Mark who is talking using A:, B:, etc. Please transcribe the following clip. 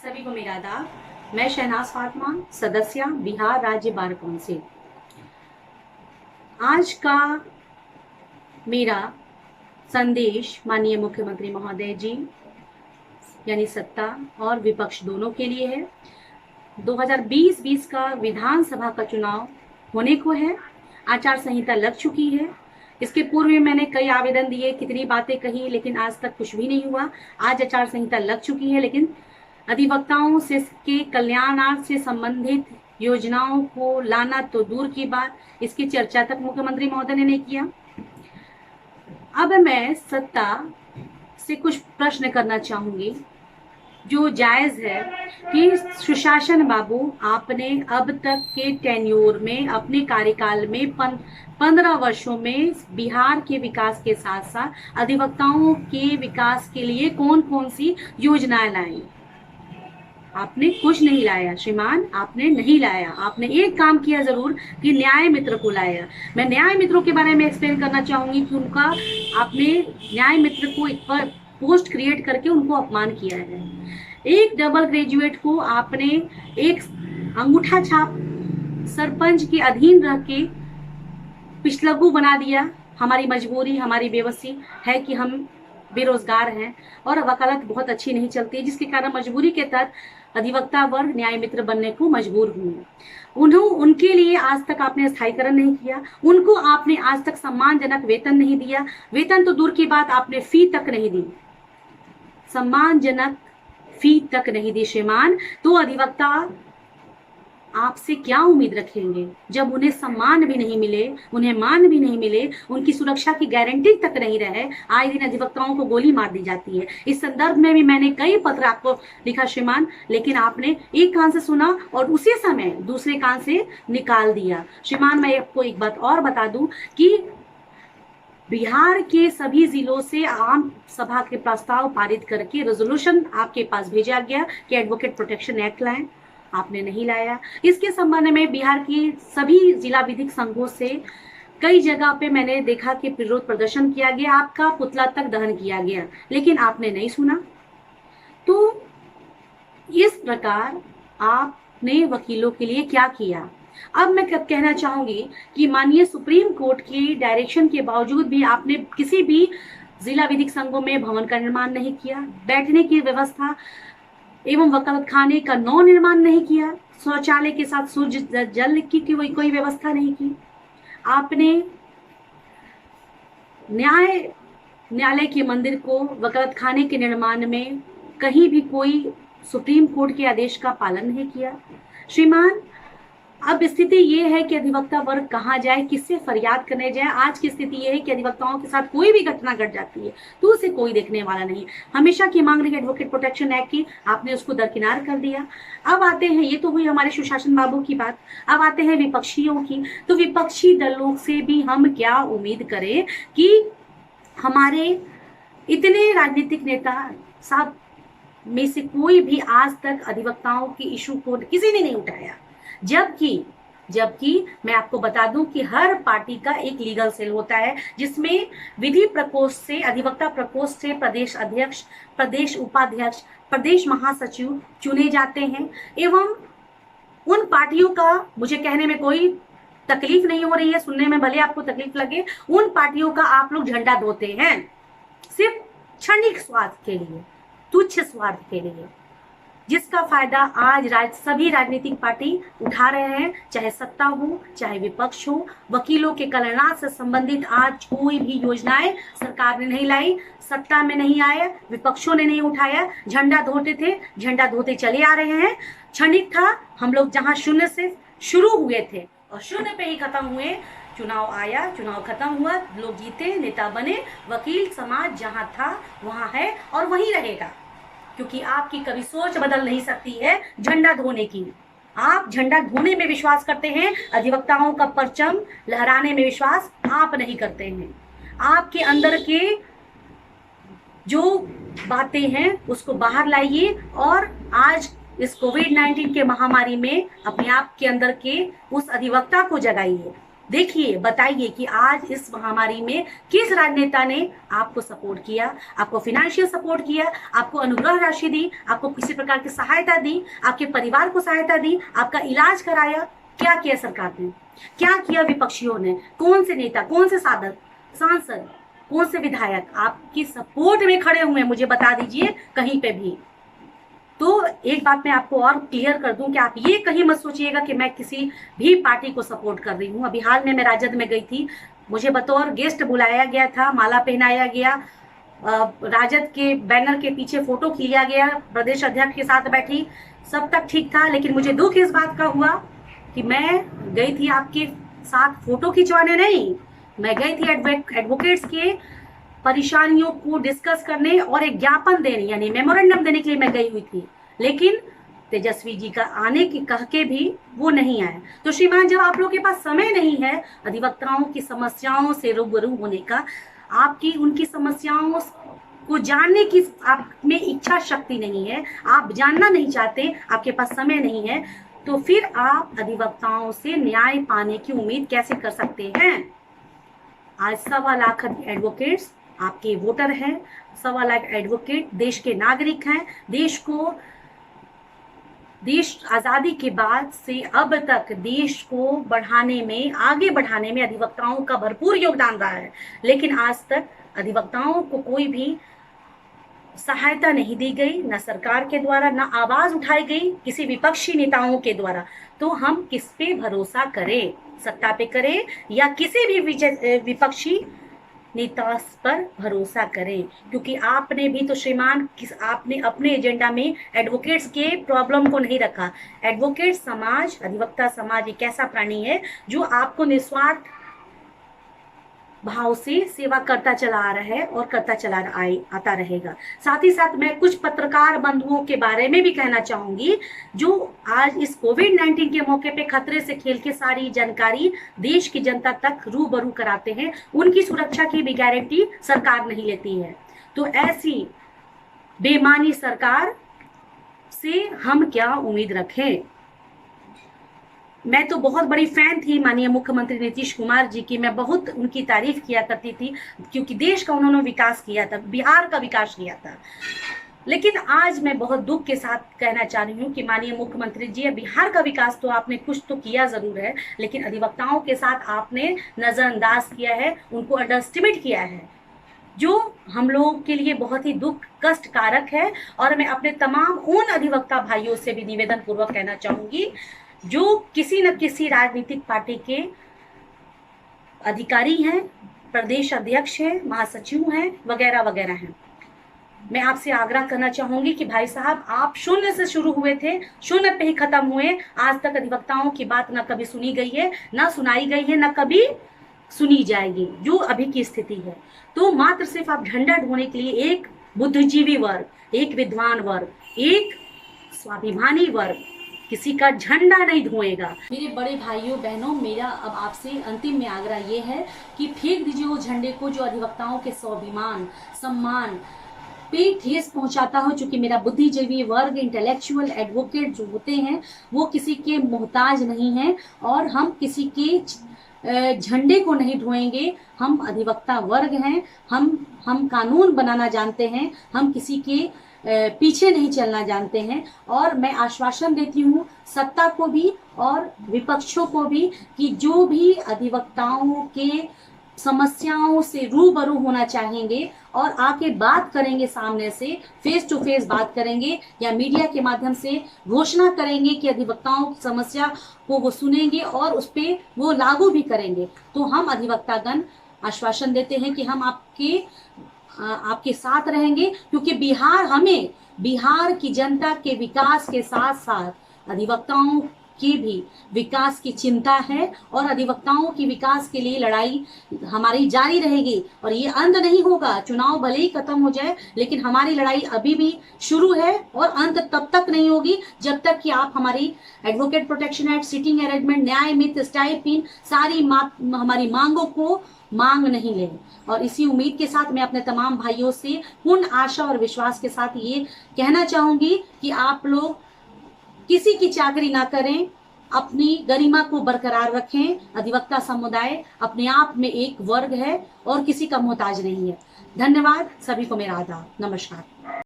A: सभी को मेरा आदाब। मैं शहनाज फातिमा, सदस्य बिहार राज्य बार काउंसिल। आज का मेरा संदेश माननीय मुख्यमंत्री महोदय जी यानी सत्ता और विपक्ष दोनों के लिए है। 2020 का विधानसभा का चुनाव होने को है। आचार संहिता लग चुकी है। इसके पूर्व में मैंने कई आवेदन दिए, कितनी बातें कही, लेकिन आज तक कुछ भी नहीं हुआ। आज आचार संहिता लग चुकी है, लेकिन अधिवक्ताओं से के कल्याणार्थ से संबंधित योजनाओं को लाना तो दूर की बात, इसकी चर्चा तक मुख्यमंत्री महोदय ने नहीं किया। अब मैं सत्ता से कुछ प्रश्न करना चाहूंगी जो जायज है कि सुशासन बाबू, आपने अब तक के टेन्योर में, अपने कार्यकाल में 15 वर्षों में बिहार के विकास के साथ साथ अधिवक्ताओं के विकास के लिए कौन कौन सी योजनाएं लाई? आपने कुछ नहीं लाया श्रीमान, आपने नहीं लाया। आपने एक काम किया जरूर कि न्याय मित्र को लाया। मैं न्याय मित्रों के बारे में एक्सप्लेन करना चाहूंगी कि उनका आपने न्याय मित्र को एक पर पोस्ट क्रिएट करके उनको अपमान किया है। एक डबल ग्रेजुएट को आपने एक अंगूठा छाप सरपंच के अधीन रह के पिछलग्गू बना दिया। हमारी मजबूरी, हमारी बेबसी है कि हम बेरोजगार हैं और वकालत बहुत अच्छी नहीं चलती है, जिसके कारण मजबूरी के तहत अधिवक्ता वर्ग न्याय मित्र बनने को मजबूर हुए। उनके लिए आज तक आपने स्थायीकरण नहीं किया। उनको आपने आज तक सम्मानजनक वेतन नहीं दिया। वेतन तो दूर की बात, आपने फी तक नहीं दी, सम्मानजनक फी तक नहीं दी श्रीमान। तो अधिवक्ता आपसे क्या उम्मीद रखेंगे जब उन्हें सम्मान भी नहीं मिले, उन्हें मान भी नहीं मिले, उनकी सुरक्षा की गारंटी तक नहीं रहे। आए दिन अधिवक्ताओं को गोली मार दी जाती है। इस संदर्भ में भी मैंने कई पत्र आपको लिखा श्रीमान, लेकिन आपने एक कान से सुना और उसी समय दूसरे कान से निकाल दिया। श्रीमान, मैं आपको एक बात और बता दूं कि बिहार के सभी जिलों से आम सभा के प्रस्ताव पारित करके रेजोल्यूशन आपके पास भेजा गया कि एडवोकेट प्रोटेक्शन एक्ट लाएं। आपने नहीं लाया। इसके संबंध में बिहार की सभी जिला विधिक संघों से कई जगह पे मैंने देखा कि विरोध प्रदर्शन किया गया, आपका पुतला तक दहन किया गया, लेकिन आपने नहीं सुना। तो इस प्रकार आपने वकीलों के लिए क्या किया? अब मैं कहना चाहूंगी कि माननीय सुप्रीम कोर्ट की डायरेक्शन के बावजूद भी आपने किसी भी जिला विधिक संघों में भवन का निर्माण नहीं किया, बैठने की व्यवस्था एवं वकालत खाने का नव निर्माण नहीं किया, शौचालय के साथ सूर्य जल की कोई व्यवस्था नहीं की। आपने न्यायालय के मंदिर को वकालत खाने के निर्माण में कहीं भी कोई सुप्रीम कोर्ट के आदेश का पालन नहीं किया। श्रीमान, अब स्थिति ये है कि अधिवक्ता वर्ग कहाँ जाए, किससे फरियाद करने जाए। आज की स्थिति ये है कि अधिवक्ताओं के साथ कोई भी घटना घट जाती है तो उसे कोई देखने वाला नहीं। हमेशा की मांग रही एडवोकेट प्रोटेक्शन एक्ट की, आपने उसको दरकिनार कर दिया। अब आते हैं, ये तो हुई हमारे सुशासन बाबू की बात, अब आते हैं विपक्षियों की। तो विपक्षी दलों से भी हम क्या उम्मीद करें कि हमारे इतने राजनीतिक नेता साहब में से कोई भी आज तक अधिवक्ताओं की इशू को किसी ने नहीं उठाया। जबकि मैं आपको बता दूं कि हर पार्टी का एक लीगल सेल होता है जिसमें विधि प्रकोष्ठ से, अधिवक्ता प्रकोष्ठ से प्रदेश अध्यक्ष, प्रदेश उपाध्यक्ष, प्रदेश महासचिव चुने जाते हैं। एवं उन पार्टियों का, मुझे कहने में कोई तकलीफ नहीं हो रही है, सुनने में भले आपको तकलीफ लगे, उन पार्टियों का आप लोग झंडा धोते हैं सिर्फ क्षणिक स्वार्थ के लिए, तुच्छ स्वार्थ के लिए, जिसका फायदा आज सभी राजनीतिक पार्टी उठा रहे हैं, चाहे सत्ता हो चाहे विपक्ष हो। वकीलों के कल्याण से संबंधित आज कोई भी योजनाएं सरकार ने नहीं लाई, सत्ता में नहीं आया, विपक्षों ने नहीं उठाया। झंडा धोते थे, झंडा धोते चले आ रहे हैं। क्षणिक था, हम लोग जहां शून्य से शुरू हुए थे और शून्य पे ही खत्म हुए। चुनाव आया, चुनाव खत्म हुआ, लोग जीते, नेता बने। वकील समाज जहां था वहां है और वहीं रहेगा, क्योंकि आपकी कभी सोच बदल नहीं सकती है झंडा धोने की। आप झंडा धोने में विश्वास करते हैं, अधिवक्ताओं का परचम लहराने में विश्वास आप नहीं करते हैं। आपके अंदर के जो बातें हैं उसको बाहर लाइए और आज इस कोविड-19 के महामारी में अपने आप के अंदर के उस अधिवक्ता को जगाइए देखिए, बताइए कि आज इस महामारी में किस राजनेता ने आपको सपोर्ट किया, आपको फाइनेंशियल सपोर्ट किया, आपको अनुग्रह राशि दी, आपको किसी प्रकार की सहायता दी, आपके परिवार को सहायता दी, आपका इलाज कराया? क्या किया सरकार ने? क्या किया विपक्षियों ने? कौन से नेता, कौन से सांसद, कौन से विधायक आपकी सपोर्ट में खड़े हुए? मुझे बता दीजिए कहीं पे भी। तो एक बात मैं आपको और क्लियर कर दूं कि आप ये कहीं मत सोचिएगा कि मैं किसी भी पार्टी को सपोर्ट कर रही हूँ। अभी हाल में मैं राजद में गई थी, मुझे बतौर गेस्ट बुलाया गया था, माला पहनाया गया, राजद के बैनर के पीछे फोटो लिया गया, प्रदेश अध्यक्ष के साथ बैठी, सब तक ठीक था। लेकिन मुझे दुख इस बात का हुआ कि मैं गई थी आपके साथ फोटो खिंचवाने नहीं, मैं गई थी एडवोकेट्स के परेशानियों को डिस्कस करने और एक ज्ञापन देने यानी मेमोरेंडम देने के लिए मैं गई हुई थी। लेकिन तेजस्वी जी का आने की कह के भी वो नहीं आए। तो श्रीमान, जब आप लोगों के पास समय नहीं है अधिवक्ताओं की समस्याओं से रूबरू होने का, आपकी उनकी समस्याओं को जानने की आप में इच्छा शक्ति नहीं है, आप जानना नहीं चाहते, आपके पास समय नहीं है, तो फिर आप अधिवक्ताओं से न्याय पाने की उम्मीद कैसे कर सकते हैं? आज 1.25 लाख एडवोकेट्स आपके वोटर हैं, 1.25 लाख एडवोकेट देश के नागरिक हैं। देश आजादी के बाद से अब तक देश को बढ़ाने में, आगे बढ़ाने में अधिवक्ताओं का भरपूर योगदान रहा है। लेकिन आज तक अधिवक्ताओं को कोई भी सहायता नहीं दी गई, न सरकार के द्वारा, न आवाज उठाई गई किसी विपक्षी नेताओं के द्वारा। तो हम किस पे भरोसा करें? सत्ता पे करें या किसी भी विपक्षी नेता पर भरोसा करें? क्योंकि आपने भी तो श्रीमान, आपने अपने एजेंडा में एडवोकेट्स के प्रॉब्लम को नहीं रखा। एडवोकेट समाज, अधिवक्ता समाज एक ऐसा प्राणी है जो आपको निस्वार्थ भाव से सेवा करता चला आ रहा है और करता चला आता रहेगा। साथ ही साथ मैं कुछ पत्रकार बंधुओं के बारे में भी कहना चाहूंगी जो आज इस कोविड-19 के मौके पे खतरे से खेल के सारी जानकारी देश की जनता तक रूबरू कराते हैं। उनकी सुरक्षा की भी गारंटी सरकार नहीं लेती है। तो ऐसी बेईमानी सरकार से हम क्या उम्मीद रखें? मैं तो बहुत बड़ी फैन थी माननीय मुख्यमंत्री नीतीश कुमार जी की, मैं बहुत उनकी तारीफ किया करती थी क्योंकि देश का उन्होंने विकास किया था, बिहार का विकास किया था। लेकिन आज मैं बहुत दुख के साथ कहना चाह रही हूँ कि माननीय मुख्यमंत्री जी, बिहार का विकास तो आपने कुछ तो किया जरूर है, लेकिन अधिवक्ताओं के साथ आपने नजरअंदाज किया है, उनको अंडर एस्टिमेट किया है, जो हम लोगों के लिए बहुत ही दुख कष्ट कारक है। और मैं अपने तमाम उन अधिवक्ता भाइयों से भी निवेदन पूर्वक कहना चाहूंगी जो किसी न किसी राजनीतिक पार्टी के अधिकारी हैं, प्रदेश अध्यक्ष हैं, महासचिव हैं, वगैरह वगैरह हैं, मैं आपसे आग्रह करना चाहूंगी कि भाई साहब, आप शून्य से शुरू हुए थे, शून्य पे ही खत्म हुए। आज तक अधिवक्ताओं की बात न कभी सुनी गई है, न सुनाई गई है, न कभी सुनी जाएगी, जो अभी की स्थिति है। तो मात्र सिर्फ आप झंडा ढोने के लिए एक बुद्धिजीवी वर्ग, एक विद्वान वर्ग, एक स्वाभिमानी वर्ग किसी का झंडा नहीं धोएगा। मेरे बड़े भाइयों बहनों, मेरा अब आपसे अंतिम में आग्रह ये है कि फेंक दीजिए वो झंडे को जो अधिवक्ताओं के स्वाभिमान, सम्मान पे ठेस पहुंचाता हो। चूंकि मेरा बुद्धिजीवी वर्ग, इंटेलेक्चुअल एडवोकेट जो होते हैं, वो किसी के मोहताज नहीं है और हम किसी के झंडे को नहीं ढोएंगे। हम अधिवक्ता वर्ग हैं, हम कानून बनाना जानते हैं, हम किसी के पीछे नहीं चलना जानते हैं। और मैं आश्वासन देती हूँ सत्ता को भी और विपक्षों को भी कि जो भी अधिवक्ताओं के समस्याओं से रूबरू होना चाहेंगे और आके बात करेंगे, सामने से फेस टू फेस बात करेंगे या मीडिया के माध्यम से घोषणा करेंगे कि अधिवक्ताओं की समस्या को वो सुनेंगे और उस पर वो लागू भी करेंगे, तो हम अधिवक्तागण आश्वासन देते हैं कि हम आपके साथ रहेंगे। क्योंकि बिहार की जनता के विकास के साथ साथ अधिवक्ताओं की भी विकास की चिंता है और अधिवक्ताओं की विकास के लिए लड़ाई हमारी जारी रहेगी और ये अंत नहीं होगा। चुनाव भले ही खत्म हो जाए, लेकिन हमारी लड़ाई अभी भी शुरू है और अंत तब तक नहीं होगी जब तक कि आप हमारी advocate protection act, sitting arrangement, न्याय मित्र, स्टाइपेंड, सारी हमारी मांगों को मांग नहीं लें। और इसी उम्मीद के साथ मैं अपने तमाम भाइयों से पूर्ण आशा और विश्वास के साथ ये कहना चाहूंगी कि आप लोग किसी की चाकरी ना करें, अपनी गरिमा को बरकरार रखें। अधिवक्ता समुदाय अपने आप में एक वर्ग है और किसी का मोहताज नहीं है। धन्यवाद, सभी को मेरा आदाब, नमस्कार।